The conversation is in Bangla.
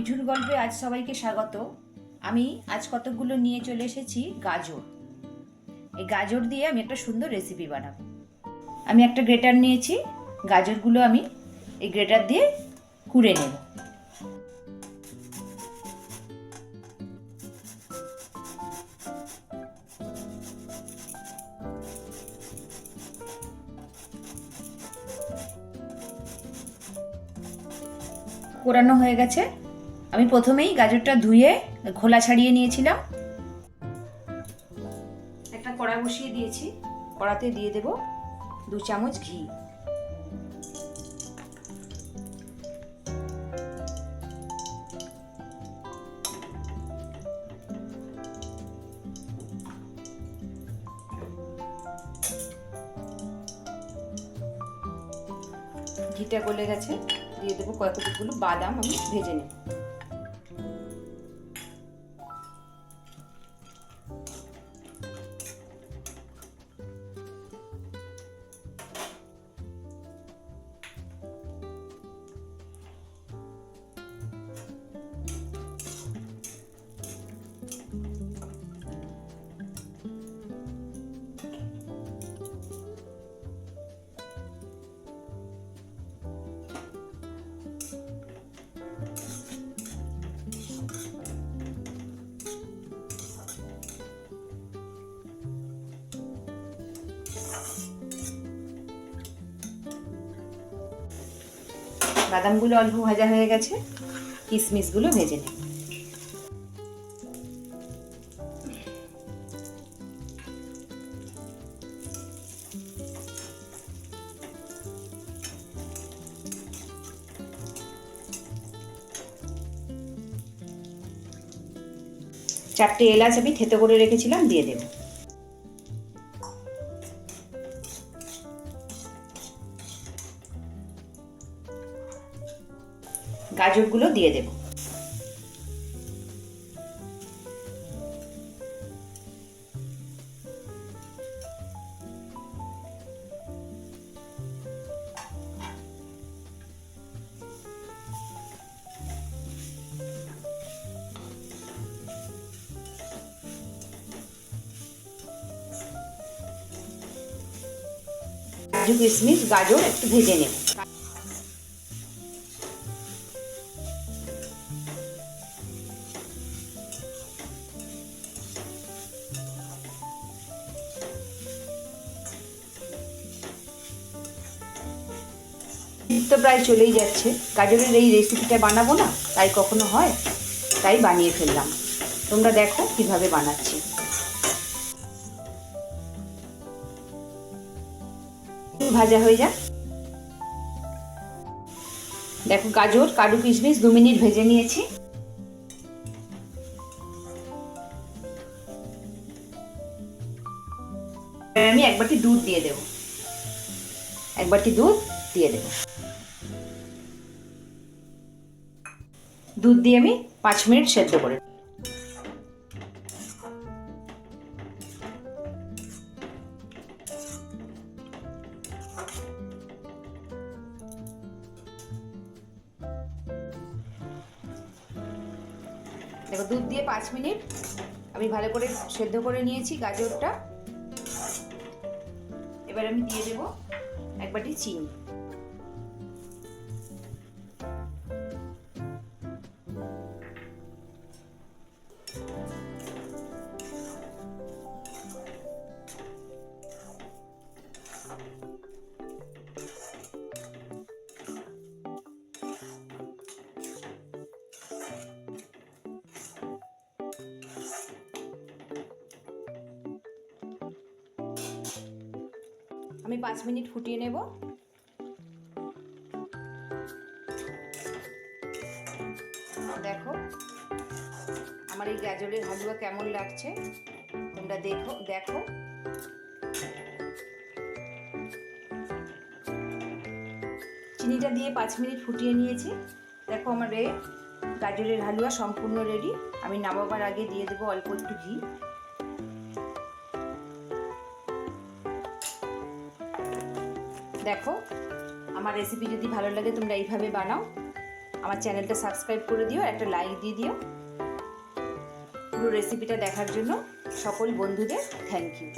মিঠুর গল্পে আজ সবাইকে স্বাগত। আমি আজ কতকগুলো নিয়ে চলে এসেছি গাজর। এই গাজর দিয়ে আমি একটা সুন্দর রেসিপি বানাবো। আমি একটা গ্রেটার নিয়েছি, গাজরগুলো আমি এই গ্রেটার দিয়ে কুড়ে নেব। কোরানো হয়ে গেছে। আমি প্রথমেই গাজরটা ধুয়ে খোলা ছাড়িয়ে নিয়েছিলাম। একটা কড়া বসিয়ে দিয়েছি, কড়াতে দিয়ে দেব 2 চামচ ঘি। ঘিটা গলে গেছে, দিয়ে দেবো কতগুলো বাদাম আমি ভেজে নেব। বাদামগুলো অল্প ভাজা হয়ে গেছে, কিশমিশগুলো ভেজে নেব। চারটে এলাচ আমি থেতো করে রেখেছিলাম, দিয়ে দেব। গাজরগুলো দিয়ে দেব। কাজু কিশমিশ গাজর একটু ভেজে নেব। তো প্রায় চলেই যাচ্ছে। গাজরের এই রেসিপিটা বানাবো না, তাই কখনো হয়, তাই বানিয়ে ফেললাম। তোমরা দেখো কিভাবে বানাচ্ছি। ভাজা হয়ে যাক। দেখো গাজর কাজু কিশমিশ 2 মিনিট ভেজে নিয়েছি। আমি 1 বাটি দুধ দিয়ে দেব। 1 বাটি দুধ দিয়ে দেব। দুধ দিয়ে আমি 5 মিনিট সেদ্ধ করে নেব। দেখো দুধ দিয়ে 5 মিনিট আমি ভালো করে সেদ্ধ করে নিয়েছি গাজরটা। এবার আমি দিয়ে দেব 1 বাটি চিনি। আমি 5 মিনিট ফুটিয়ে নেব। দেখো আমার এই গাজরের হালুয়া কেমন লাগছে, তোমরা দেখো। চিনিটা দিয়ে 5 মিনিট ফুটিয়ে নিয়েছি। দেখো আমার এই গাজরের হালুয়া সম্পূর্ণ রেডি। আমি নামাবার আগে দিয়ে দেবো অল্প একটু ঘি। দেখো আমার রেসিপি যদি ভালো লাগে তোমরা এইভাবে বানাও। আমার চ্যানেলটা সাবস্ক্রাইব করে দিও, একটা লাইক দিয়ে দিও। পুরো রেসিপিটা দেখার জন্য সকল বন্ধুদের থ্যাংক ইউ।